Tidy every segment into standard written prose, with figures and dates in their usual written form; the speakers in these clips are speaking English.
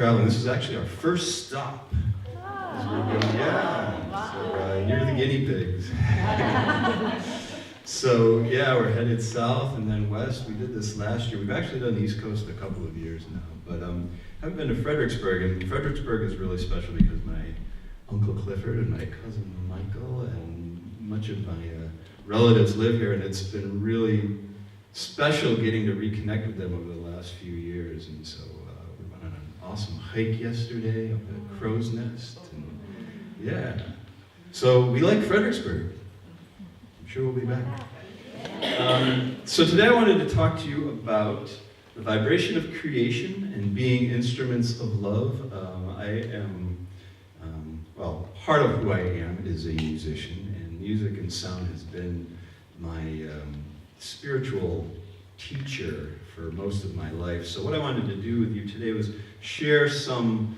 traveling. This is actually our first stop. So you're the guinea pigs. So yeah, we're headed south and then west. We did this last year. We've actually done the East Coast a couple of years now, but haven't been to Fredericksburg. And Fredericksburg is really special because my Uncle Clifford and my cousin Michael and much of my relatives live here, and it's been really special getting to reconnect with them over the last few years. And so we went on an awesome hike yesterday up at Crow's Nest. And yeah, so we like Fredericksburg. I'm sure we'll be back. So today I wanted to talk to you about the vibration of creation and being instruments of love. Part of who I am is a musician, and music and sound has been my spiritual teacher for most of my life. So what I wanted to do with you today was share some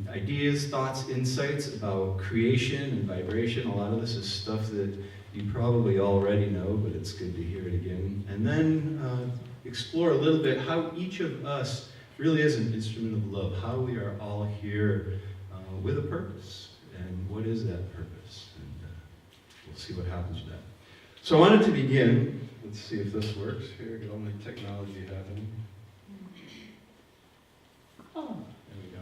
ideas, thoughts, insights about creation and vibration. A lot of this is stuff that you probably already know, but it's good to hear it again. And then explore a little bit how each of us really is an instrument of love, how we are all here with a purpose. And what is that purpose? And we'll see what happens with that. So I wanted to begin. Let's see if this works. Here, get all my technology happening. Oh, there we go.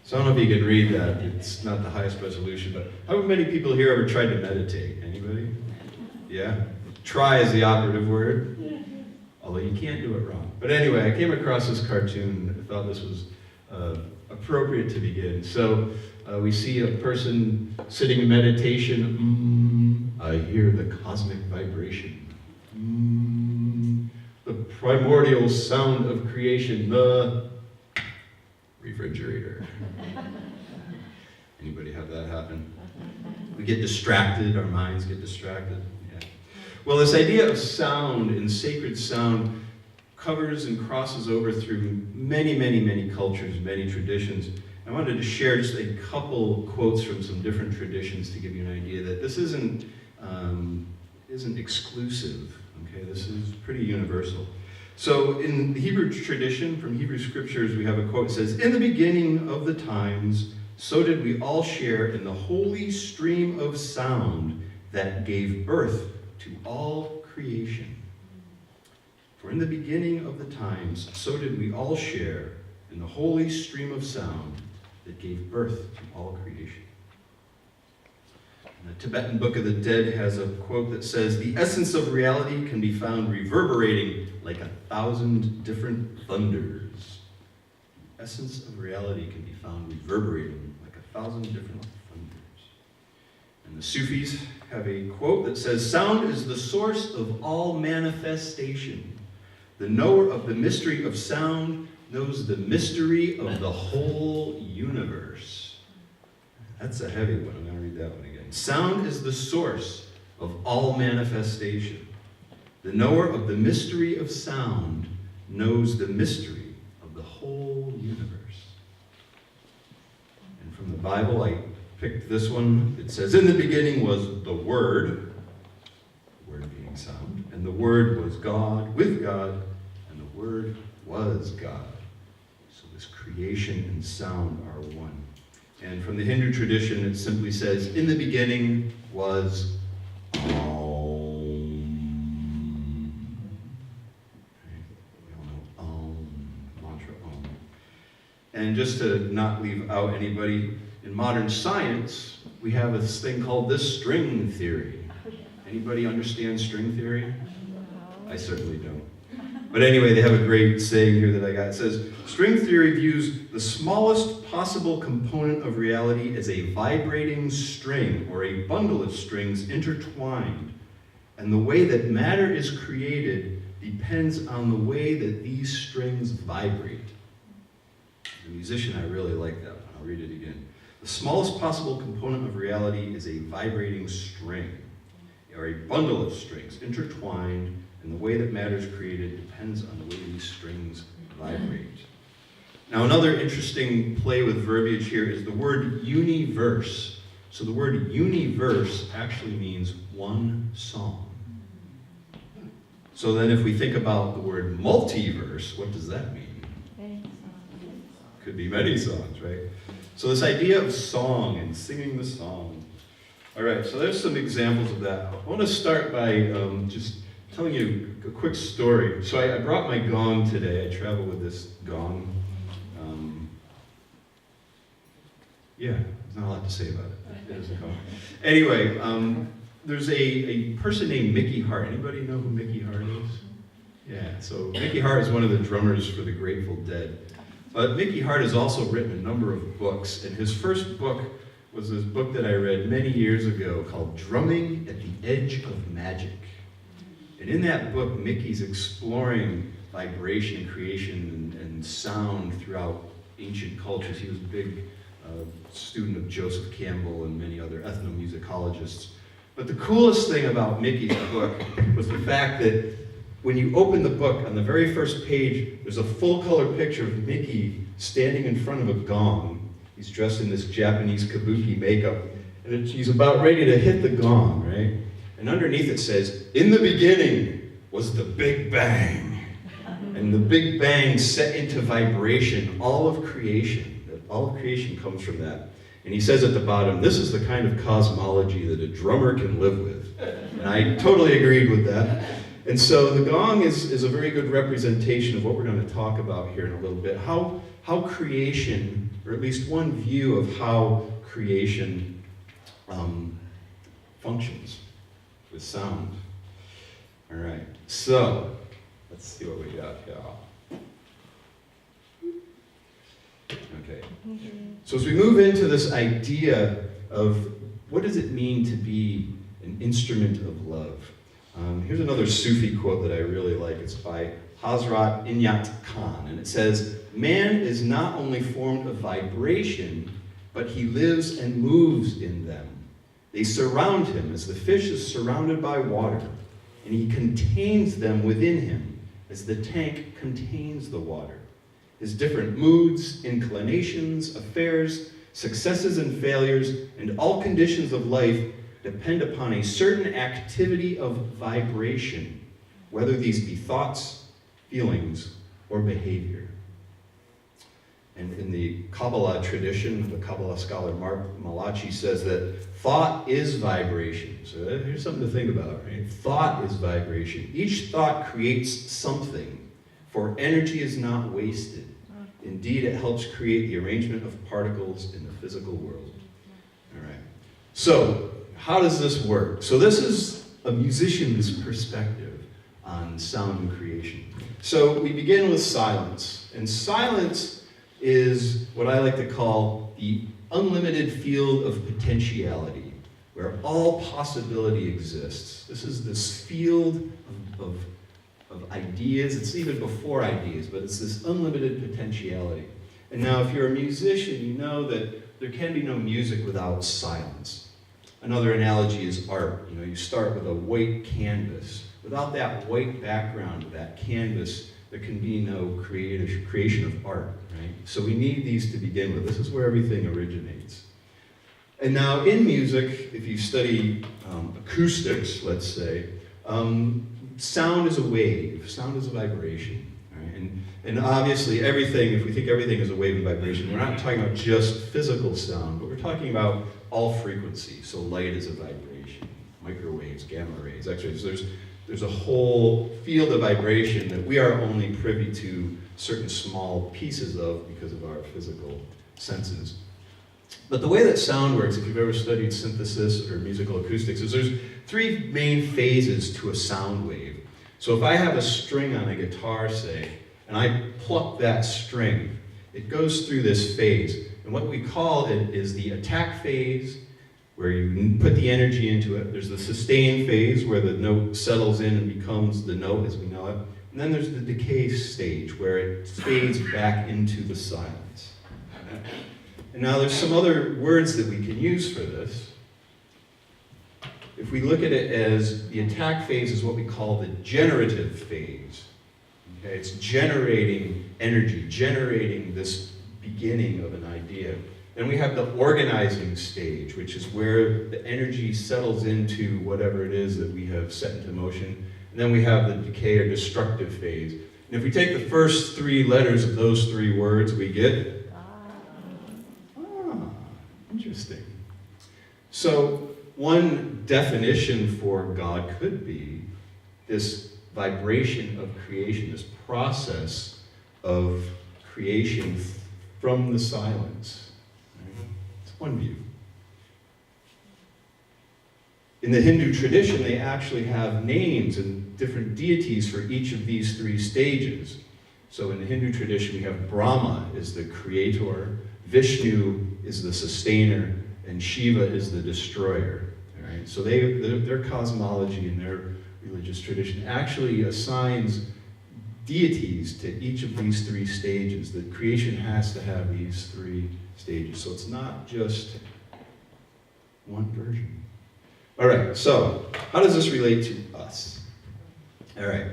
So I don't know if you can read that. It's not the highest resolution, but how many people here ever tried to meditate? Anybody? Yeah? Try is the operative word. Although you can't do it wrong. But anyway, I came across this cartoon and thought this was appropriate to begin. So we see a person sitting in meditation. I hear the cosmic vibration. The primordial sound of creation. The refrigerator. Anybody have that happen? We get distracted, our minds get distracted. Yeah. Well, this idea of sound and sacred sound covers and crosses over through many, many, many cultures, many traditions. I wanted to share just a couple quotes from some different traditions to give you an idea that this isn't exclusive. Okay, this is pretty universal. So in the Hebrew tradition, from Hebrew scriptures, we have a quote that says, "In the beginning of the times, so did we all share in the holy stream of sound that gave birth to all creation. For in the beginning of the times, so did we all share in the holy stream of sound that gave birth to all creation." The Tibetan Book of the Dead has a quote that says, "The essence of reality can be found reverberating like 1,000 different thunders." The essence of reality can be found reverberating like 1,000 different thunders. And the Sufis have a quote that says, "Sound is the source of all manifestation. The knower of the mystery of sound knows the mystery of the whole universe." That's a heavy one. I'm going to read that one again. "Sound is the source of all manifestation. The knower of the mystery of sound knows the mystery of the whole universe." And from the Bible, I picked this one. It says, "In the beginning was the Word," the Word being sound, "and the Word was God, with God, and the Word was God." So this creation and sound are one. And from the Hindu tradition, it simply says, "In the beginning was Om." Okay. We all know Om, mantra Om. And just to not leave out anybody, in modern science, we have this thing called the string theory. Anybody understand string theory? I certainly don't. But anyway, they have a great saying here that I got. It says, "String theory views the smallest possible component of reality as a vibrating string or a bundle of strings intertwined. And the way that matter is created depends on the way that these strings vibrate." As a musician, I really like that one. I'll read it again. "The smallest possible component of reality is a vibrating string or a bundle of strings intertwined, and the way that matter is created depends on the way these strings vibrate." Now, another interesting play with verbiage here is the word universe. So the word universe actually means one song. So then if we think about the word multiverse, what does that mean? Could be many songs, right? So this idea of song and singing the song. All right, so there's some examples of that. I want to start by just telling you a quick story. So I brought my gong today. I travel with this gong. Yeah, there's not a lot to say about it. It is a gong. Anyway, there's a person named Mickey Hart. Anybody know who Mickey Hart is? Yeah, so Mickey Hart is one of the drummers for the Grateful Dead. But Mickey Hart has also written a number of books, and his first book was this book that I read many years ago called Drumming at the Edge of Magic. And in that book, Mickey's exploring vibration, creation, and sound throughout ancient cultures. He was a big student of Joseph Campbell and many other ethnomusicologists. But the coolest thing about Mickey's book was the fact that when you open the book, on the very first page, there's a full-color picture of Mickey standing in front of a gong. He's dressed in this Japanese kabuki makeup, and he's about ready to hit the gong, right? And underneath it says, "In the beginning was the Big Bang." And the Big Bang set into vibration all of creation. All of creation comes from that. And he says at the bottom, this is the kind of cosmology that a drummer can live with. And I totally agreed with that. And so the gong is a very good representation of what we're going to talk about here in a little bit. How creation, or at least one view of how creation functions with sound. All right, so let's see what we got here. Okay, so as we move into this idea of what does it mean to be an instrument of love, here's another Sufi quote that I really like. It's by Hazrat Inayat Khan, and it says, "Man is not only formed of vibration, but he lives and moves in them. They surround him as the fish is surrounded by water, and he contains them within him as the tank contains the water. His different moods, inclinations, affairs, successes and failures, and all conditions of life depend upon a certain activity of vibration, whether these be thoughts, feelings, or behavior." And in the Kabbalah tradition, the Kabbalah scholar Mark Malachi says that thought is vibration. So here's something to think about, right? Thought is vibration. Each thought creates something, for energy is not wasted. Indeed, it helps create the arrangement of particles in the physical world. All right. So, how does this work? So this is a musician's perspective on sound and creation. So we begin with silence. And silence is what I like to call the unlimited field of potentiality, where all possibility exists. This is this field of ideas. It's even before ideas, but it's this unlimited potentiality. And now if you're a musician, you know that there can be no music without silence. Another analogy is art. You know, you start with a white canvas. Without that white background, that canvas, there can be no creation of art, right? So we need these to begin with. This is where everything originates. And now in music, if you study acoustics, let's say, sound is a wave, sound is a vibration, right? And obviously everything, if we think everything is a wave and vibration, we're not talking about just physical sound, but we're talking about all frequencies. So light is a vibration, microwaves, gamma rays, X-rays. There's a whole field of vibration that we are only privy to certain small pieces of because of our physical senses. But the way that sound works, if you've ever studied synthesis or musical acoustics, is there's three main phases to a sound wave. So if I have a string on a guitar, say, and I pluck that string, it goes through this phase. And what we call it is the attack phase, where you put the energy into it. There's the sustain phase, where the note settles in and becomes the note as we know it. And then there's the decay stage, where it fades back into the silence. And now there's some other words that we can use for this. If we look at it as the attack phase is what we call the generative phase. Okay, it's generating energy, generating this beginning of an idea. Then we have the organizing stage, which is where the energy settles into whatever it is that we have set into motion. And then we have the decay or destructive phase. And if we take the first three letters of those three words, we get So one definition for God could be this vibration of creation, this process of creation from the silence. It's one view. In the Hindu tradition, they actually have names and different deities for each of these three stages. So in the Hindu tradition, we have Brahma is the creator, Vishnu is the sustainer, and Shiva is the destroyer. All right? So their cosmology and their religious tradition actually assigns deities to each of these three stages. The creation has to have these three stages. So it's not just one version. All right, so how does this relate to us? All right,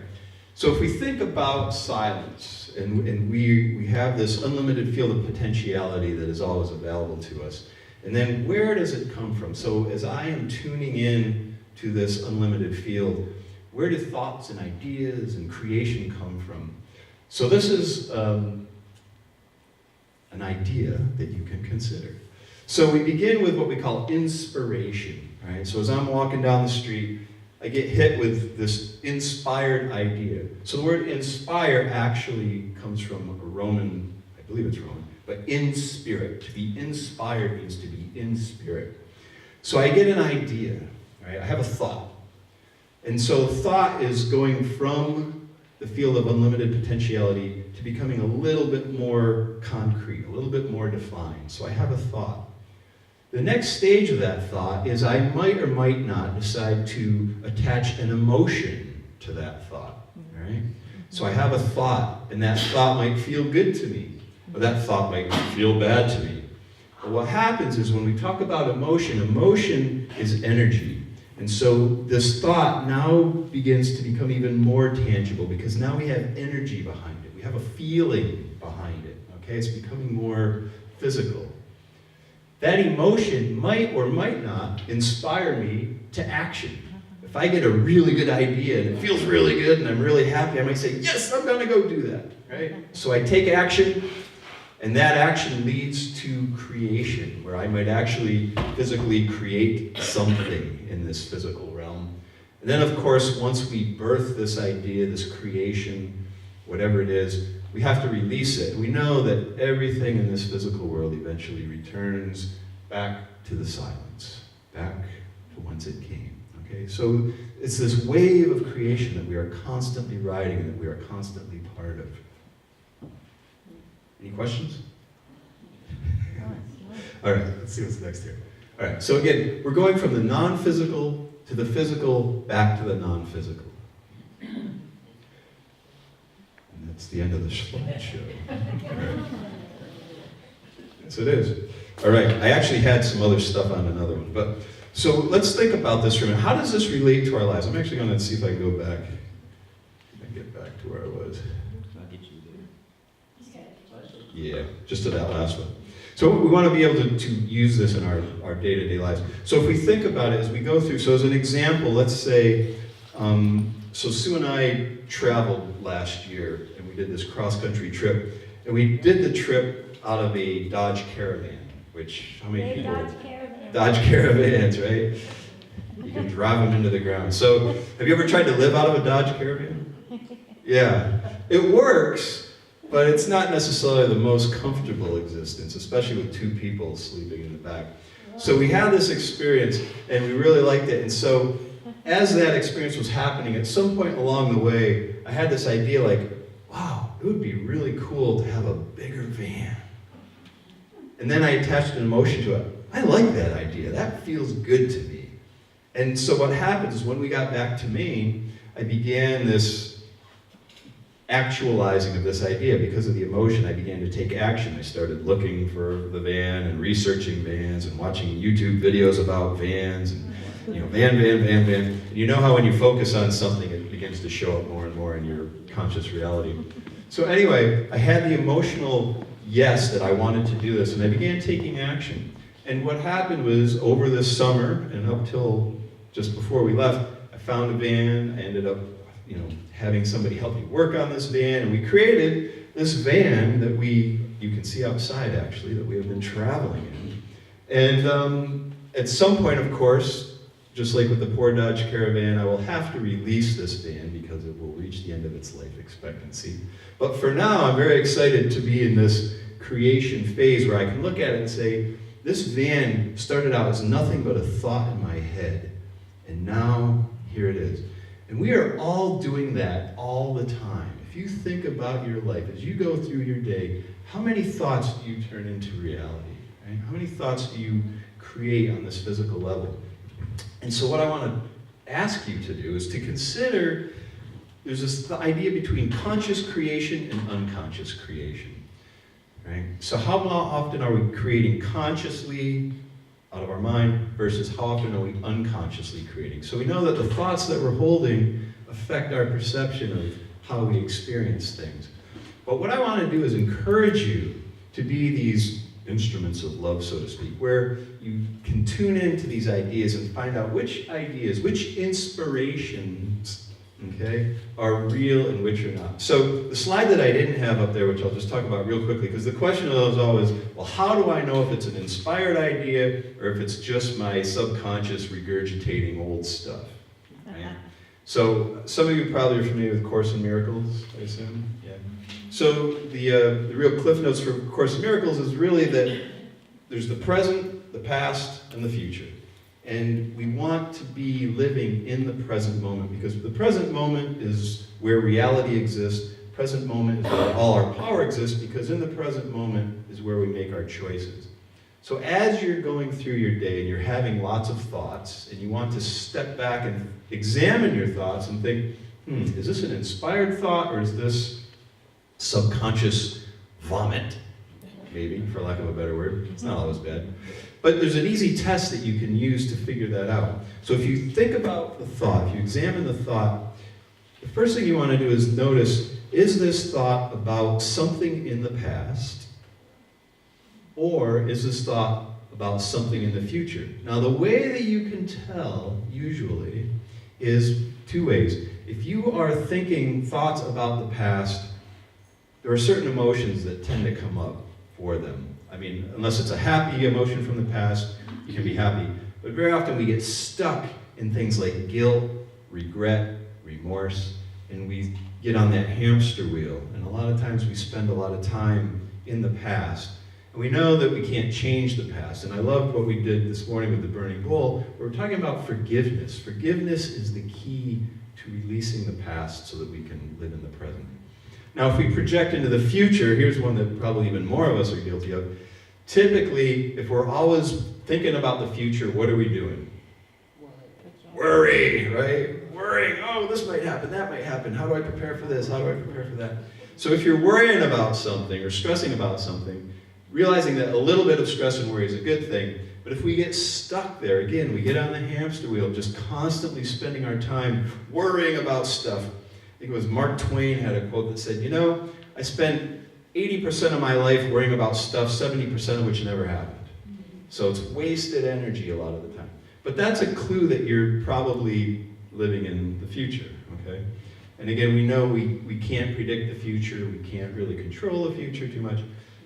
so if we think about silence, and we have this unlimited field of potentiality that is always available to us, and then where does it come from? So as I am tuning in to this unlimited field, where do thoughts and ideas and creation come from? So this is an idea that you can consider. So we begin with what we call inspiration. Right? So as I'm walking down the street, I get hit with this inspired idea. So the word inspire actually comes from a Roman, I believe it's Roman, but in spirit. To be inspired means to be in spirit. So I get an idea, right? I have a thought. And so thought is going from the field of unlimited potentiality to becoming a little bit more concrete, a little bit more defined. So I have a thought. The next stage of that thought is I might or might not decide to attach an emotion to that thought, right? So I have a thought, and that thought might feel good to me, or that thought might feel bad to me. But what happens is when we talk about emotion, emotion is energy. And so this thought now begins to become even more tangible because now we have energy behind it. We have a feeling behind it, okay? It's becoming more physical. That emotion might or might not inspire me to action. If I get a really good idea and it feels really good and I'm really happy, I might say, yes, I'm going to go do that, right? So I take action, and that action leads to creation, where I might actually physically create something in this physical realm. And then, of course, once we birth this idea, this creation, whatever it is, we have to release it. We know that everything in this physical world eventually returns back to the silence, back to whence it came. Okay, so it's this wave of creation that we are constantly riding and that we are constantly part of. Any questions? All right, let's see what's next here. All right, so again, we're going from the non-physical to the physical, back to the non-physical. That's the end of the slideshow. Right. Yes, it is. All right, I actually had some other stuff on another one. But so let's think about this for a minute. How does this relate to our lives? I'm actually going to see if I can go back. I get back to where I was. I'll get you there. Yeah, just to that last one. So we want to be able to use this in our day-to-day lives. So if we think about it as we go through, so as an example, let's say, so Sue and I traveled last year, and we did this cross-country trip, and we did the trip out of a Dodge Caravan, which, how many people? Dodge Caravans, right? You can drive them into the ground. So, have you ever tried to live out of a Dodge Caravan? Yeah. It works, but it's not necessarily the most comfortable existence, especially with two people sleeping in the back. So we had this experience, and we really liked it, and so as that experience was happening, at some point along the way, I had this idea like, wow, it would be really cool to have a bigger van. And then I attached an emotion to it. I like that idea. That feels good to me. And so what happens is when we got back to Maine, I began this actualizing of this idea. Because of the emotion, I began to take action. I started looking for the van and researching vans and watching YouTube videos about vans and van. And you know how when you focus on something, it begins to show up more and more in your conscious reality. So anyway, I had the emotional yes that I wanted to do this, and I began taking action. And what happened was, over this summer, and up till just before we left, I found a van. I ended up, having somebody help me work on this van, and we created this van that you can see outside actually, that we have been traveling in. At some point, of course, just like with the poor Dodge Caravan, I will have to release this van because it will reach the end of its life expectancy. But for now, I'm very excited to be in this creation phase where I can look at it and say, this van started out as nothing but a thought in my head, and now here it is. And we are all doing that all the time. If you think about your life, as you go through your day, how many thoughts do you turn into reality? Right? How many thoughts do you create on this physical level? And so what I want to ask you to do is to consider, there's this idea between conscious creation and unconscious creation. Right? So how often are we creating consciously out of our mind versus how often are we unconsciously creating? So we know that the thoughts that we're holding affect our perception of how we experience things. But what I want to do is encourage you to be these instruments of love, so to speak, where you can tune into these ideas and find out which ideas, which inspirations, okay, are real and which are not. So the slide that I didn't have up there, which I'll just talk about real quickly, because the question is always, well, how do I know if it's an inspired idea or if it's just my subconscious regurgitating old stuff? Right? So some of you probably are familiar with Course in Miracles, I assume. Yeah. So the real cliff notes for Course in Miracles is really that there's the present, the past, and the future. And we want to be living in the present moment because the present moment is where reality exists. Present moment is where all our power exists because in the present moment is where we make our choices. So as you're going through your day and you're having lots of thoughts and you want to step back and examine your thoughts and think, is this an inspired thought or is this subconscious vomit? Maybe, for lack of a better word. It's not always bad. But there's an easy test that you can use to figure that out. So if you think about the thought, if you examine the thought, the first thing you want to do is notice, is this thought about something in the past? Or is this thought about something in the future? Now the way that you can tell, usually, is two ways. If you are thinking thoughts about the past, there are certain emotions that tend to come up for them. I mean, unless it's a happy emotion from the past, you can be happy. But very often we get stuck in things like guilt, regret, remorse, and we get on that hamster wheel. And a lot of times we spend a lot of time in the past. And we know that we can't change the past. And I loved what we did this morning with the burning bowl. We're talking about forgiveness. Forgiveness is the key to releasing the past so that we can live in the present. Now, if we project into the future, here's one that probably even more of us are guilty of. Typically, if we're always thinking about the future, what are we doing? Worry, right? Worrying, oh, this might happen, that might happen. How do I prepare for this? How do I prepare for that? So if you're worrying about something or stressing about something, realizing that a little bit of stress and worry is a good thing, but if we get stuck there, again, we get on the hamster wheel, just constantly spending our time worrying about stuff. I think it was Mark Twain had a quote that said, you know, I spent 80% of my life worrying about stuff, 70% of which never happened. So it's wasted energy a lot of the time. But that's a clue that you're probably living in the future, okay? And again, we know we can't predict the future, we can't really control the future too much.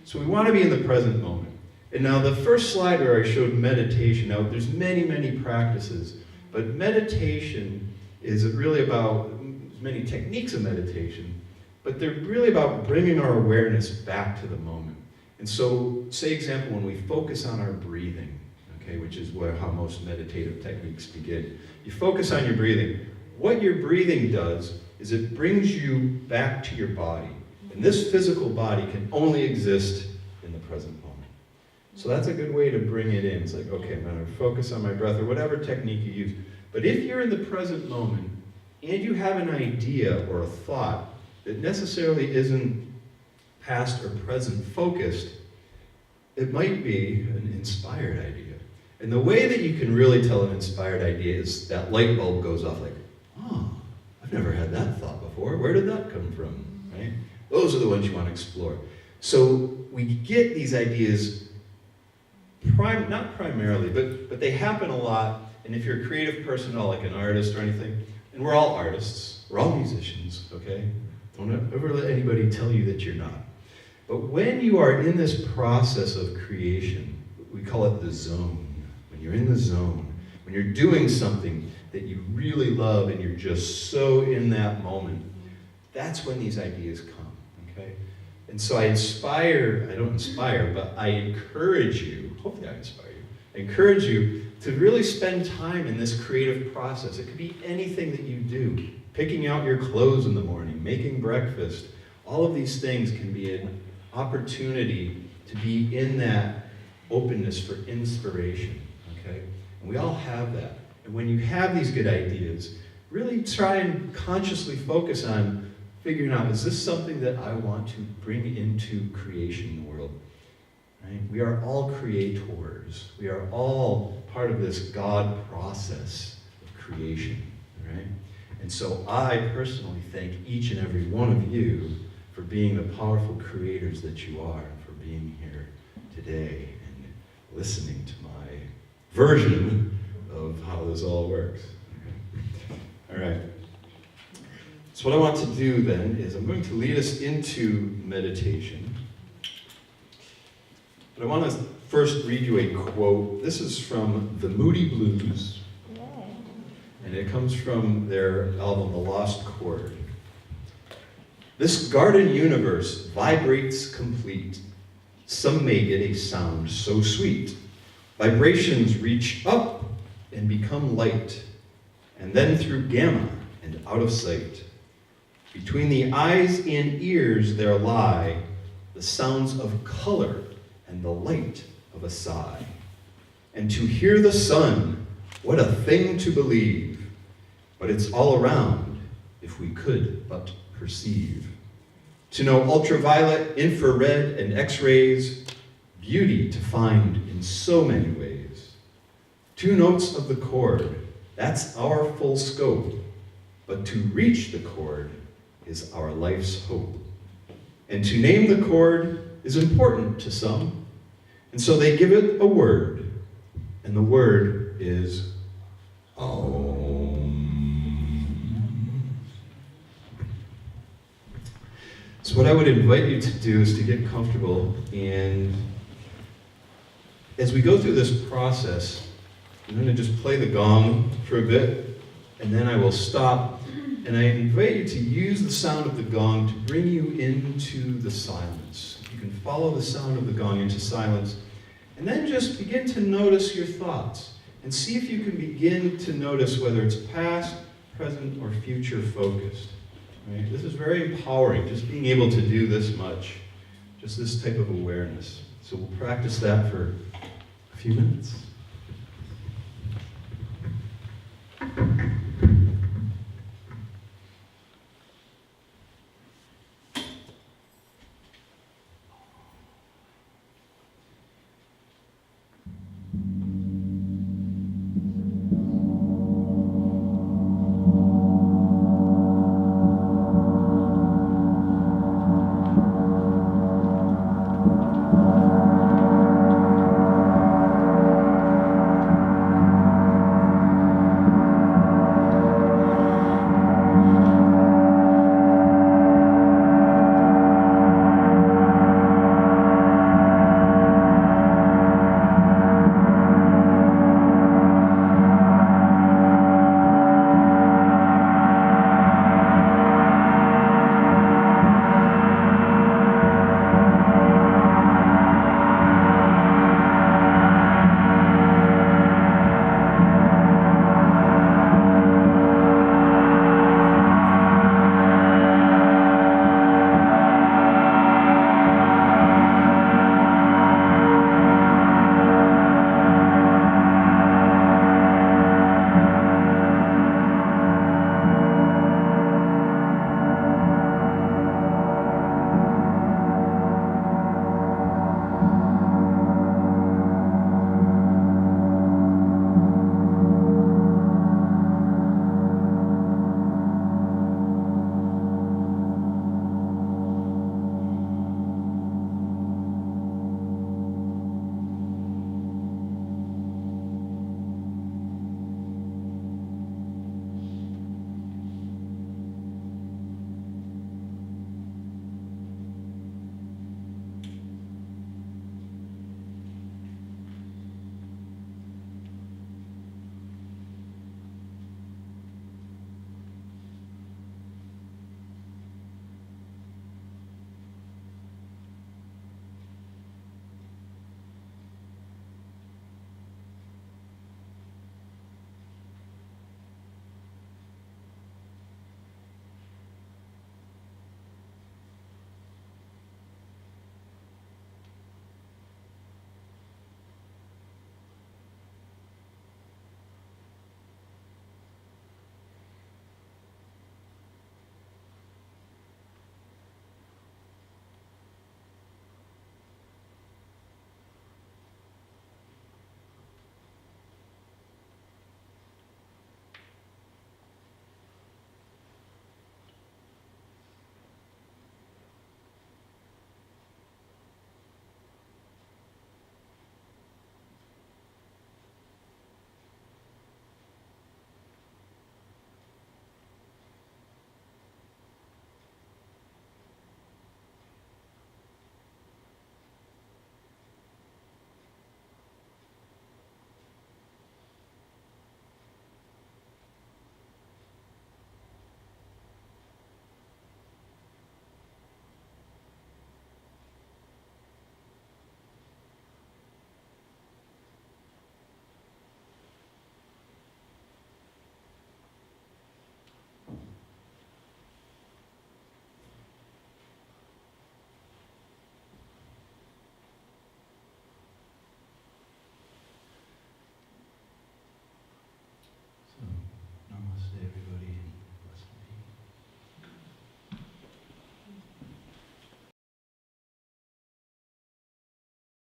So we want to be in the present moment. And now the first slide where I showed meditation, now there's many, many practices, but meditation is really about, there's many techniques of meditation, but they're really about bringing our awareness back to the moment. And so, say example, when we focus on our breathing, okay, which is how most meditative techniques begin. You focus on your breathing. What your breathing does is it brings you back to your body. And this physical body can only exist in the present moment. So that's a good way to bring it in. It's like, okay, I'm going to focus on my breath or whatever technique you use. But if you're in the present moment and you have an idea or a thought that necessarily isn't past or present focused, it might be an inspired idea. And the way that you can really tell an inspired idea is that light bulb goes off like, oh, I've never had that thought before. Where did that come from? Right? Those are the ones you want to explore. So we get these ideas, not primarily, but they happen a lot. And if you're a creative person at all, like an artist or anything, and we're all artists, we're all musicians, okay? Don't ever let anybody tell you that you're not. But when you are in this process of creation, we call it the zone. When when you're in the zone, when you're doing something that you really love and you're just so in that moment, that's when these ideas come, okay? And so I don't inspire, but I encourage you, hopefully I inspire you, I encourage you to really spend time in this creative process. It could be anything that you do. Picking out your clothes in the morning, making breakfast, all of these things can be an opportunity to be in that openness for inspiration, okay? And we all have that. And when you have these good ideas, really try and consciously focus on figuring out, is this something that I want to bring into creation in the world? Right? We are all creators. We are all part of this God process of creation, right? And so I personally thank each and every one of you for being the powerful creators that you are, and for being here today and listening to my version of how this all works. Okay. All right. So what I want to do then is I'm going to lead us into meditation. But I want to first read you a quote. This is from the Moody Blues. And it comes from their album, The Lost Chord. This garden universe vibrates complete. Some may get a sound so sweet. Vibrations reach up and become light, and then through gamma and out of sight. Between the eyes and ears there lie the sounds of color and the light of a sigh. And to hear the sun, what a thing to believe. But it's all around, if we could but perceive. To know ultraviolet, infrared, and X-rays, beauty to find in so many ways. 2 notes of the chord, that's our full scope. But to reach the chord is our life's hope. And to name the chord is important to some. And so they give it a word. And the word is Om. So what I would invite you to do is to get comfortable, and as we go through this process, I'm going to just play the gong for a bit, and then I will stop, and I invite you to use the sound of the gong to bring you into the silence. You can follow the sound of the gong into silence, and then just begin to notice your thoughts, and see if you can begin to notice whether it's past, present, or future focused. Right? This is very empowering, just being able to do this much, just this type of awareness. So we'll practice that for a few minutes.